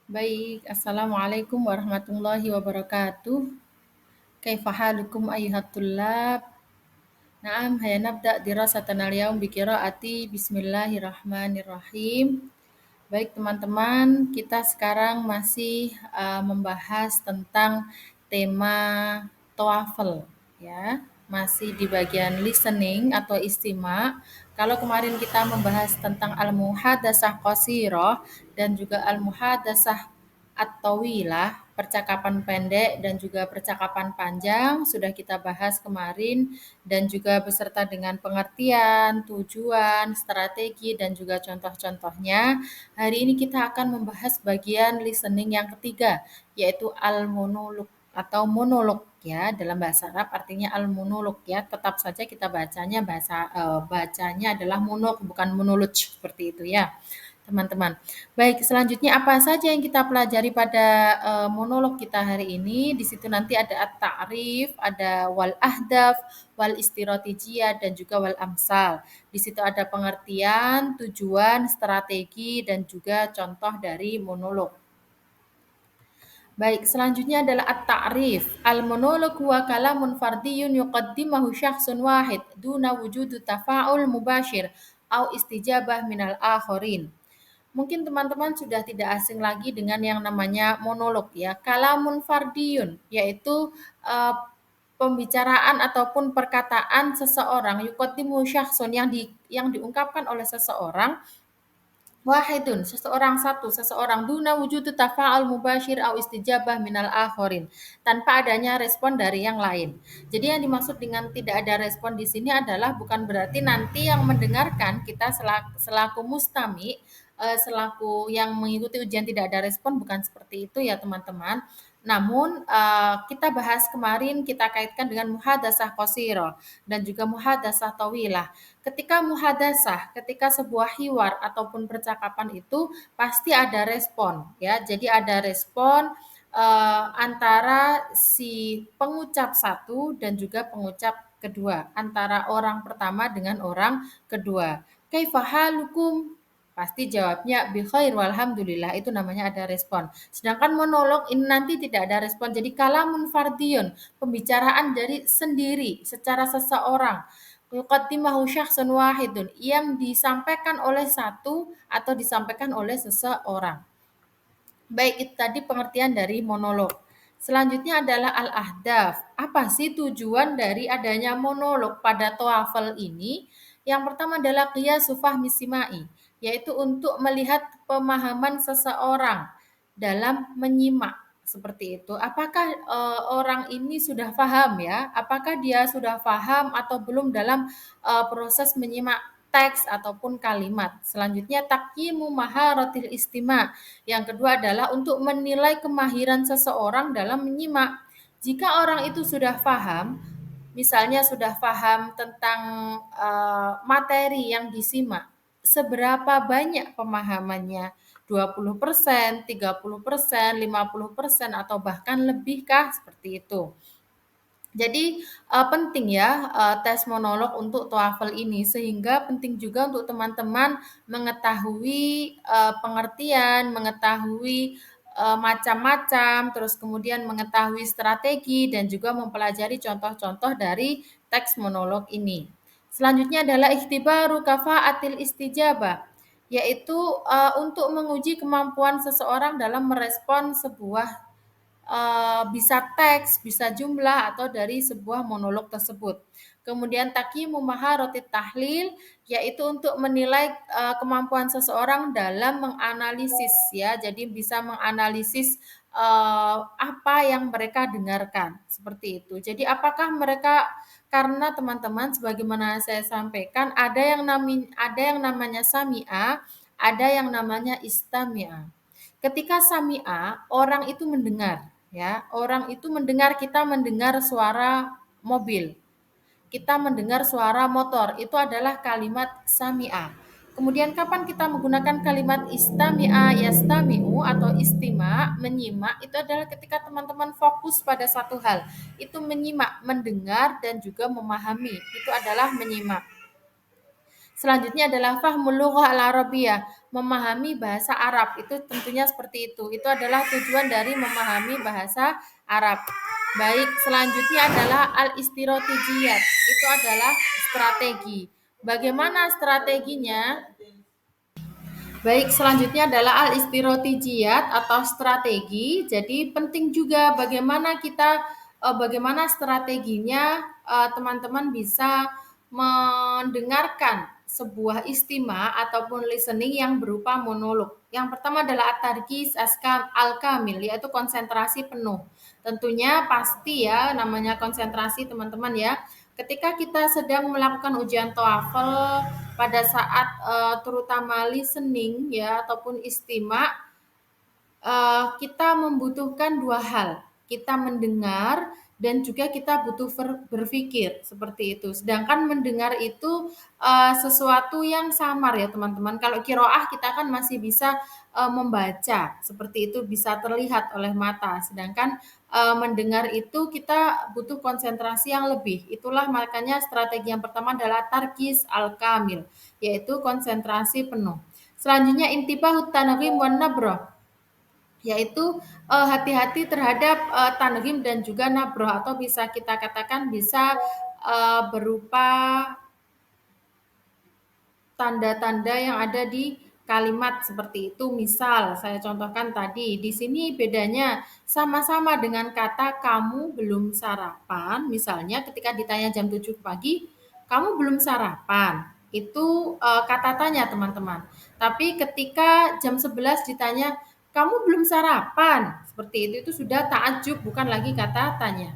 Baik, Assalamualaikum warahmatullahi wabarakatuh. Kaifa halukum ayyuhat tullab? Naam, haya nabda dirasatana al-yaum bi qiraati Bismillahirrahmanirrahim. Baik teman-teman, kita sekarang masih membahas tentang tema TOEFL ya. Masih di bagian listening atau istima. Kalau kemarin kita membahas tentang al-muhadatsah qashirah dan juga al-muhadatsah at-tawilah, percakapan pendek dan juga percakapan panjang sudah kita bahas kemarin dan juga beserta dengan pengertian, tujuan, strategi dan juga contoh-contohnya. Hari ini kita akan membahas bagian listening yang ketiga, yaitu al-monolog atau monolog ya. Dalam bahasa Arab artinya al-monolog ya. Tetap saja kita bacanya adalah monolog bukan monolog seperti itu ya, teman-teman. Baik, selanjutnya apa saja yang kita pelajari pada monolog kita hari ini? Di situ nanti ada at-ta'rif, ada wal ahdaf, wal istiratijiyah dan juga wal amsal. Di situ ada pengertian, tujuan, strategi dan juga contoh dari monolog. Baik, selanjutnya adalah at-ta'rif. Al-monolog huwa kalamun fardiyun yuqaddimahu syakhsun wahid duna wujudu tafa'ul mubashir au istijabah minal akharin. Mungkin teman-teman sudah tidak asing lagi dengan yang namanya monolog ya. Kalamun fardiyun, yaitu eh, pembicaraan ataupun perkataan seseorang yuqaddimu syakhsun yang diungkapkan oleh seseorang wahidun, seseorang duna wujudu tafa'ul mubashir au istijabah minal akharin, tanpa adanya respon dari yang lain. Jadi yang dimaksud dengan tidak ada respon di sini adalah bukan berarti nanti yang mendengarkan kita selaku mustami, selaku yang mengikuti ujian tidak ada respon, bukan seperti itu ya teman-teman. Namun kita bahas kemarin, kita kaitkan dengan muhadatsah qashirah dan juga muhadatsah tawilah. Ketika sebuah hiwar ataupun percakapan itu pasti ada respon ya. Jadi ada respon antara si pengucap satu dan juga pengucap kedua, antara orang pertama dengan orang kedua. Kaifa halukum? Pasti jawabnya bi khair walhamdulillah, itu namanya ada respon. Sedangkan monolog ini nanti tidak ada respon. Jadi kalamun fardiyun, pembicaraan dari sendiri secara seseorang. Yuqaddimahu syakhsun wahidun, yang disampaikan oleh satu atau disampaikan oleh seseorang. Baik, itu tadi pengertian dari monolog. Selanjutnya adalah al-ahdaf. Apa sih tujuan dari adanya monolog pada TOEFL ini? Yang pertama adalah qiyasu fahmi simai, yaitu untuk melihat pemahaman seseorang dalam menyimak seperti itu. Apakah orang ini sudah paham ya? Apakah dia sudah paham atau belum dalam proses menyimak teks ataupun kalimat. Selanjutnya taqyimu maharatil istima'. Yang kedua adalah untuk menilai kemahiran seseorang dalam menyimak. Jika orang itu sudah paham, misalnya sudah paham tentang materi yang disimak, seberapa banyak pemahamannya? 20%, 30%, 50% atau bahkan lebihkah seperti itu. Jadi penting ya tes monolog untuk TOEFL ini, sehingga penting juga untuk teman-teman mengetahui pengertian, mengetahui macam-macam, terus kemudian mengetahui strategi dan juga mempelajari contoh-contoh dari teks monolog ini. Selanjutnya adalah ikhtibaru kafaatil istijabah, yaitu untuk menguji kemampuan seseorang dalam merespon sebuah bisa teks, bisa jumlah atau dari sebuah monolog tersebut. Kemudian taqyimu maharati tahlil, yaitu untuk menilai kemampuan seseorang dalam menganalisis ya. Jadi bisa menganalisis apa yang mereka dengarkan seperti itu. Jadi apakah mereka, karena teman-teman sebagaimana saya sampaikan ada yang namanya sami'a, ada yang namanya istami'a. Ketika sami'a, orang itu mendengar ya. Orang itu mendengar, kita mendengar suara mobil, kita mendengar suara motor, itu adalah kalimat sami'a. Kemudian kapan kita menggunakan kalimat istami'a yastami'u atau istima, menyimak, itu adalah ketika teman-teman fokus pada satu hal. Itu menyimak, mendengar dan juga memahami. Itu adalah menyimak. Selanjutnya adalah fahmul lughah al-arabiyyah. memahami bahasa Arab. Itu tentunya seperti itu. Itu adalah tujuan dari memahami bahasa Arab. Baik, selanjutnya adalah al-istirotijiyat. Itu adalah strategi. Bagaimana strateginya? Baik, selanjutnya adalah al-istirotijiyat atau strategi. Jadi penting juga bagaimana strateginya teman-teman bisa mendengarkan sebuah istima ataupun listening yang berupa monolog. Yang pertama adalah at-tarkis al-kamil, yaitu konsentrasi penuh. Tentunya pasti ya namanya konsentrasi teman-teman ya. Ketika kita sedang melakukan ujian TOEFL pada saat terutama listening ya ataupun istima, kita membutuhkan dua hal. Kita mendengar dan juga kita butuh berpikir seperti itu. Sedangkan mendengar itu sesuatu yang samar ya teman-teman. Kalau kiroah kita kan masih bisa membaca seperti itu bisa terlihat oleh mata. Sedangkan mendengar itu kita butuh konsentrasi yang lebih. Itulah makanya strategi yang pertama adalah tarkis al-kamil, yaitu konsentrasi penuh. Selanjutnya intibahut tanghim wan nabroh, yaitu hati-hati terhadap tanghim dan juga nabroh, atau bisa kita katakan bisa berupa tanda-tanda yang ada di kalimat seperti itu. Misal saya contohkan tadi, di sini bedanya sama-sama dengan kata kamu belum sarapan. Misalnya ketika ditanya jam 7 pagi, kamu belum sarapan. Itu kata tanya teman-teman. Tapi ketika jam 11 ditanya, kamu belum sarapan. Seperti itu sudah ta'ajub, bukan lagi kata tanya.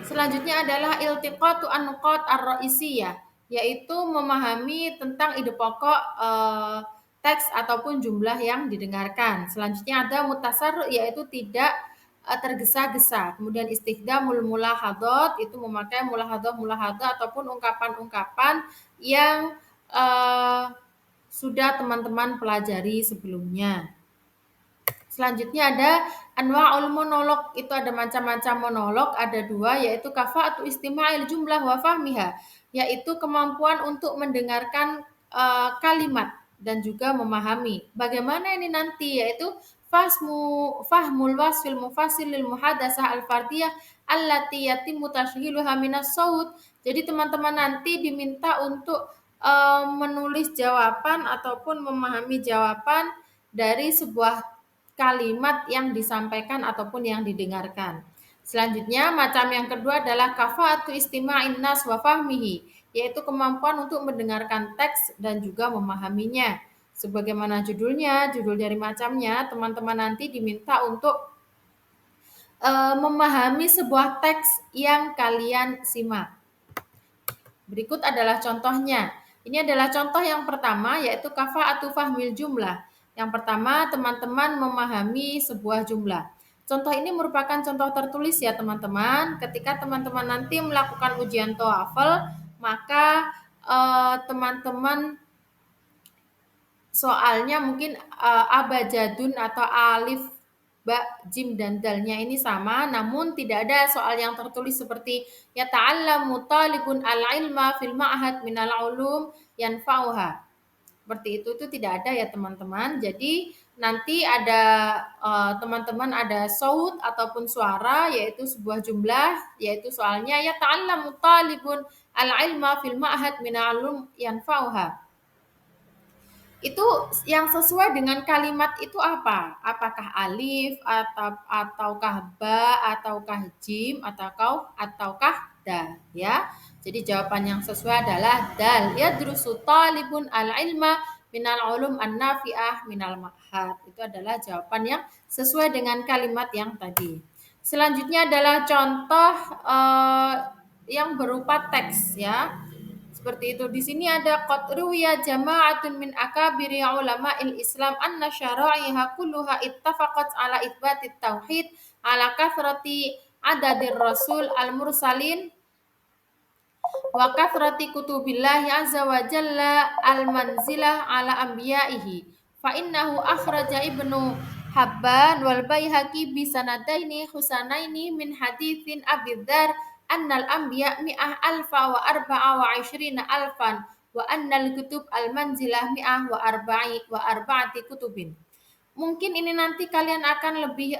Selanjutnya adalah iltiqatu an-nuqat ar-ra'isiyah, yaitu memahami tentang ide pokok teks ataupun jumlah yang didengarkan. Selanjutnya ada mutasarru, yaitu tidak tergesa-gesa. Kemudian istighdamul mulahadhat, itu memakai mulahadhah ataupun ungkapan-ungkapan yang sudah teman-teman pelajari sebelumnya. Selanjutnya ada anwa'ul monolog, itu ada macam-macam monolog, ada dua, yaitu kafa'atu istima'il jumlah wa fahmiha, yaitu kemampuan untuk mendengarkan kalimat dan juga memahami. Bagaimana ini nanti, yaitu fahmul wasfil mufasil lil muhadasah al-fardiyah allati yatimmu tashghiluha minas saut. Jadi teman-teman nanti diminta untuk menulis jawaban ataupun memahami jawaban dari sebuah kalimat yang disampaikan ataupun yang didengarkan. Selanjutnya, macam yang kedua adalah kafa'atu istima'in nas wa fahmihi, yaitu kemampuan untuk mendengarkan teks dan juga memahaminya. Sebagaimana judul dari macamnya, teman-teman nanti diminta untuk memahami sebuah teks yang kalian simak. Berikut adalah contohnya. Ini adalah contoh yang pertama, yaitu kafa'atu fahmil jumlah. Yang pertama, teman-teman memahami sebuah jumlah. Contoh ini merupakan contoh tertulis ya teman-teman. Ketika teman-teman nanti melakukan ujian TOEFL, maka teman-teman soalnya mungkin abajadun atau alif, ba, jim, dan dalnya ini sama, namun tidak ada soal yang tertulis seperti yata'allamu talibun al-ilma fil ma'had minal ulum yanfa'uha. Seperti itu tidak ada ya teman-teman. Jadi nanti ada teman-teman ada saut ataupun suara, yaitu sebuah jumlah, yaitu soalnya yata'allamu talibun al-ilma fil ma'had minal ulum yanfa'uha. Itu yang sesuai dengan kalimat itu apa? Apakah alif ataukah ba ataukah jim ataukah dal ya. Jadi jawaban yang sesuai adalah dal. Yadrusu talibun al-ilma minal ulum an-nafi'ah minal ma'had. Itu adalah jawaban yang sesuai dengan kalimat yang tadi. Selanjutnya adalah contoh yang berupa teks ya. Seperti itu. Di sini ada qad ruwiya jama'atun min akabiri ulama'il Islam anna syara'iha kulluha ittafaqat ala itsbatit tauhid ala kathrati adadir rasul al-mursalin wa kathrati kutubillahi azza wa jalla al-manzilah ala anbiya'ihi. Fa innahu akhraja Ibnu Habban wal Baihaqi bi sanadaini husanaini min haditsin Abi Dzar annal anbiya mi'ah alfa wa arba'a wa ishrina alfan wa annal kutub al-manzilah mi'ah wa arba'ati kutubin. Mungkin ini nanti kalian akan lebih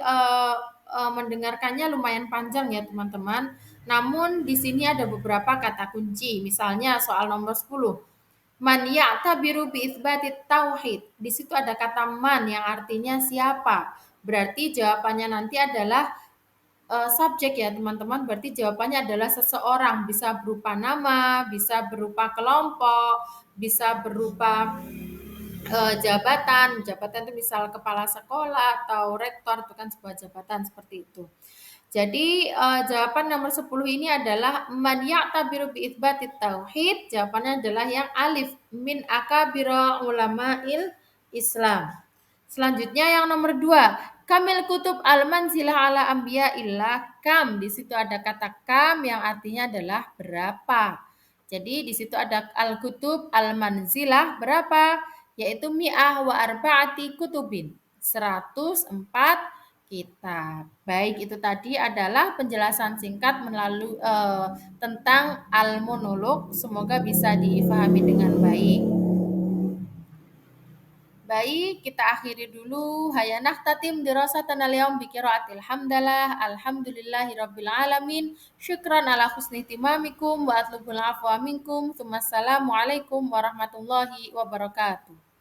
mendengarkannya lumayan panjang ya teman-teman. Namun di sini ada beberapa kata kunci. Misalnya soal nomor 10. Man ya'tabiru bi itsbatit tauhid. Di situ ada kata man yang artinya siapa. Berarti jawabannya nanti adalah subjek ya teman-teman. Berarti jawabannya adalah seseorang. Bisa berupa nama, bisa berupa kelompok, bisa berupa jabatan itu misal kepala sekolah atau rektor itu kan sebuah jabatan seperti itu. Jadi jawaban nomor 10 ini adalah man ya'tabiru bi itsbatit tauhid. Jawabannya adalah yang alif min akabira ulama'il Islam. Selanjutnya yang nomor 2, kamil kutub al-manzilah ala anbiya illah kam. Di situ ada kata kam yang artinya adalah berapa. Jadi di situ ada al-kutub al-manzilah berapa? Yaitu mi'ah wa arba'ati kutubin. 104 kitab. Baik, itu tadi adalah penjelasan singkat melalui tentang al-monolog. Semoga bisa difahami dengan baik. Baik, kita akhiri dulu. Hayanah tatim dirasatan al-yaum bi qiraatil hamdalah. Alhamdulillahirabbil alamin. Syukran ala husni timamikum wa atlubul afwa minkum. Assalamualaikum warahmatullahi wabarakatuh.